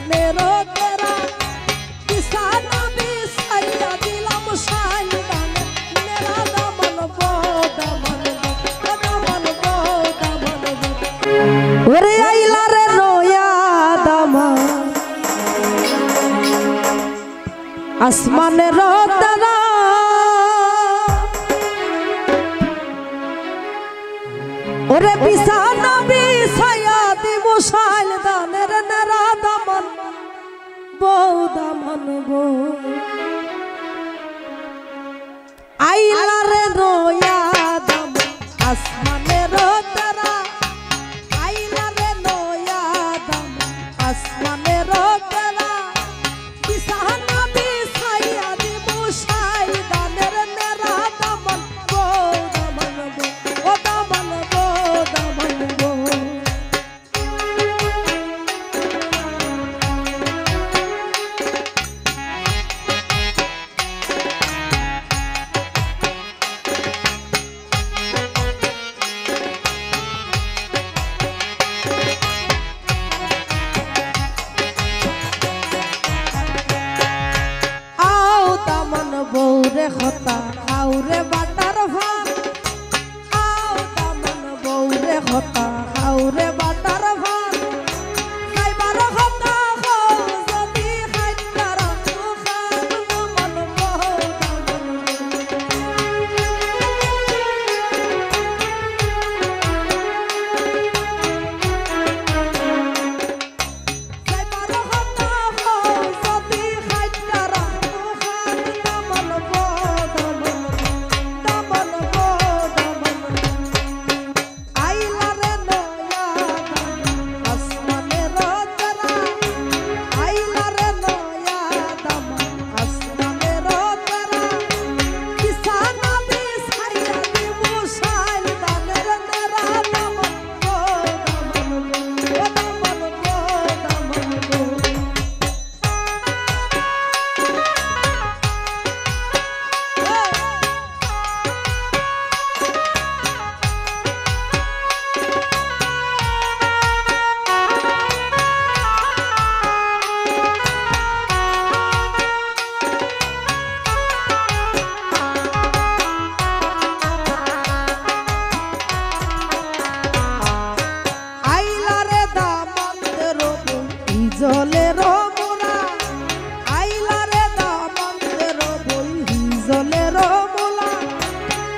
আসমানেরও তেরা বিছানা বিছাইয়া দিলাম শাইল দানে মেরা দামন বো দামন বো দামন বো দামন বো ওরে আইলা রে নয়া দামন আসমানেরও তেরা ওরে বিছানা বিছাইয়া দিব শাইল দানের নেরা দামন বৌ দামন বৌ আইলা রে নয়া দামন আসমানেরও তেরা আইলা রে নয়া দামন আসমানেরও তেরা বিছানা বিছাইয়া দিব শাইল দানের নেরা দামন বৌ দামন বৌ ও দামন বৌ দামন বৌ বৌরে খতা খাউরে বাটার ভাত আও দামন বৌরে খতা খাউরে বাটার ভাত খাইবার খতা খাও যদি খাইতার খান দামন বৌ দামন খাইবার খতা খাও যদি খাইতার জলের মোরা আইলা রে দামন্দের বই জলের মোলা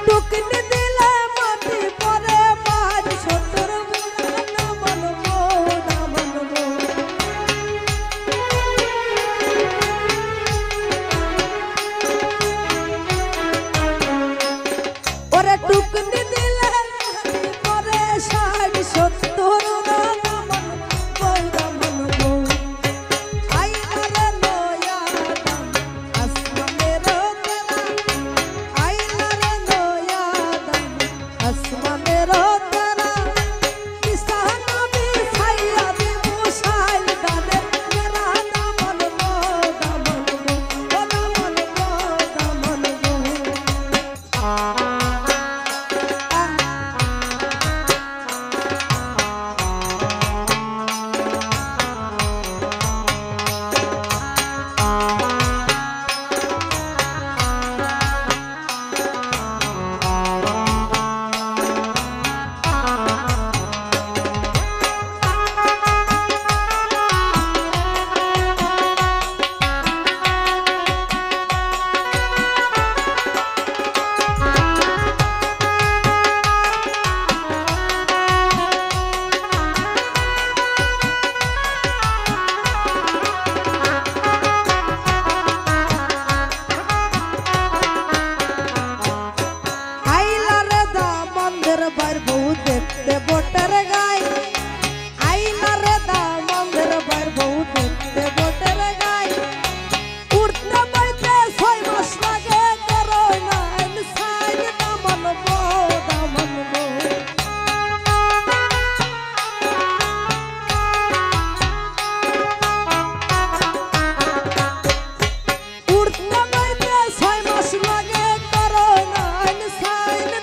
টুকনি দিলে মাটি পরে মার সতর মোলা দামন বো দামন বো ওরে টুকনি দিলে মাটি পরে ৬০-৭০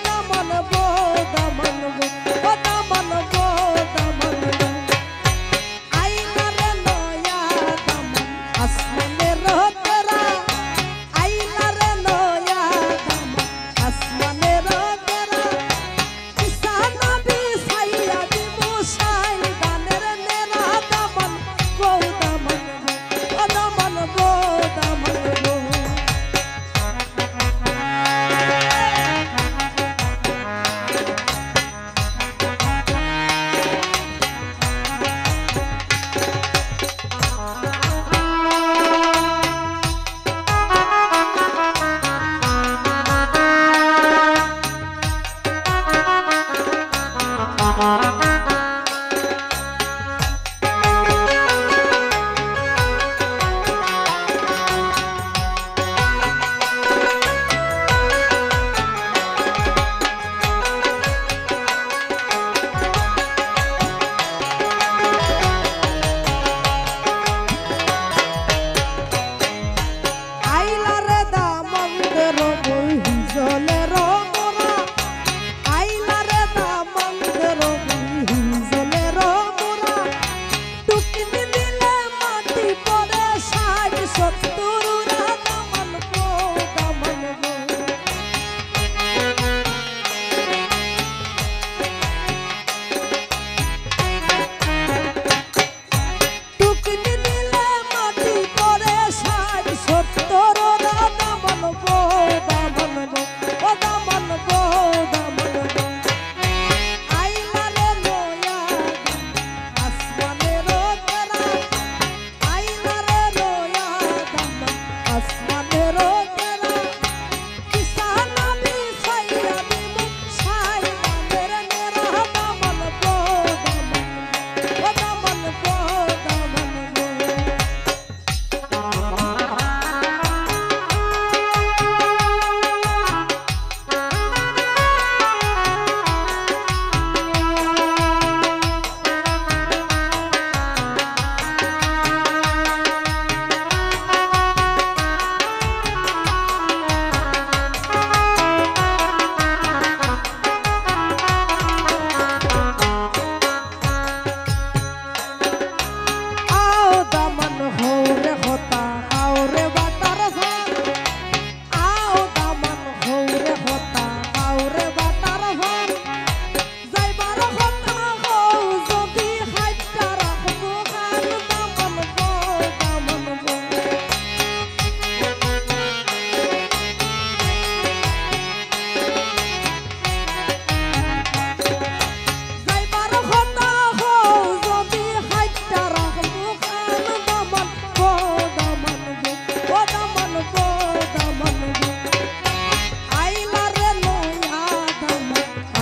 দামন বো দামন বো দামন বো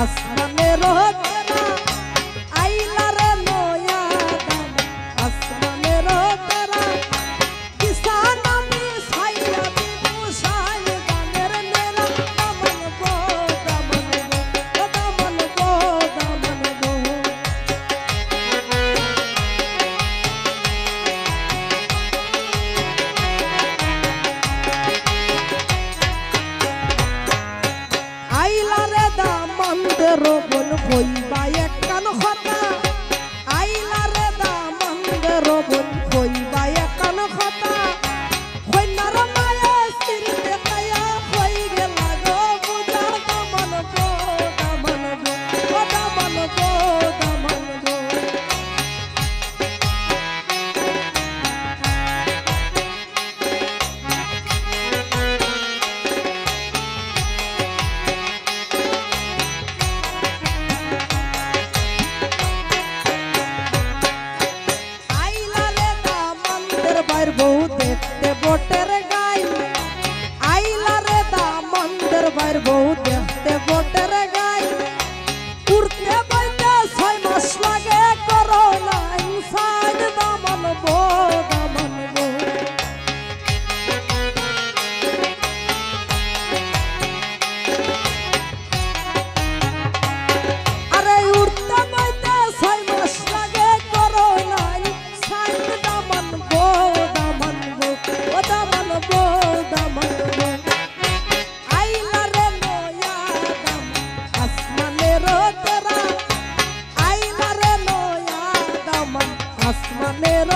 আসমানের তারা আইলা রে নয়া দাম আসমানের তারা কিসান আমি ছাইয়া দিবু সাই গানের নেরা দামন গো দামন গো দামন গো আইলা রে দামন্দের বন কইবা একখান কথা আইলা রে দামন্দের বন কইবা একখান কথা কইনার মায়ে সিরতে কায়া কই গেলা গো বুঝা দামন গো দামন গো দামন গো দামন গো বউ দেখতে বটের গাই আইলা রে দামন্দের বাইর বউ দেখতে বটের গাই উড়তে বইতে 6 মাস লাগে করোনা ইনসাইড দামন গো দামন গো আরে উড়তে বইতে 6 মাস লাগে করোনা ইনসাইড দামন গো আইলা রে নয়া দাম আসমানের তারা আইলা রে নয়া দাম আসমানের